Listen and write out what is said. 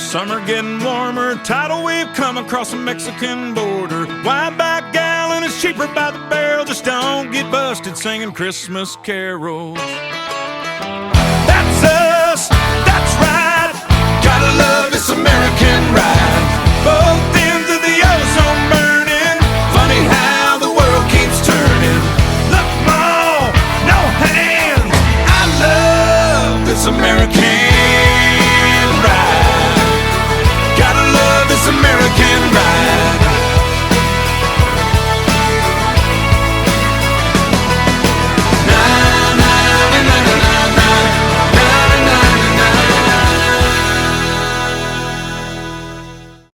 Summer getting warmer, tidal wave come across the Mexican border. Wide-back gallon is cheaper by the barrel. Just don't get busted singing Christmas carols. That's us, that's right. Gotta love this American ride.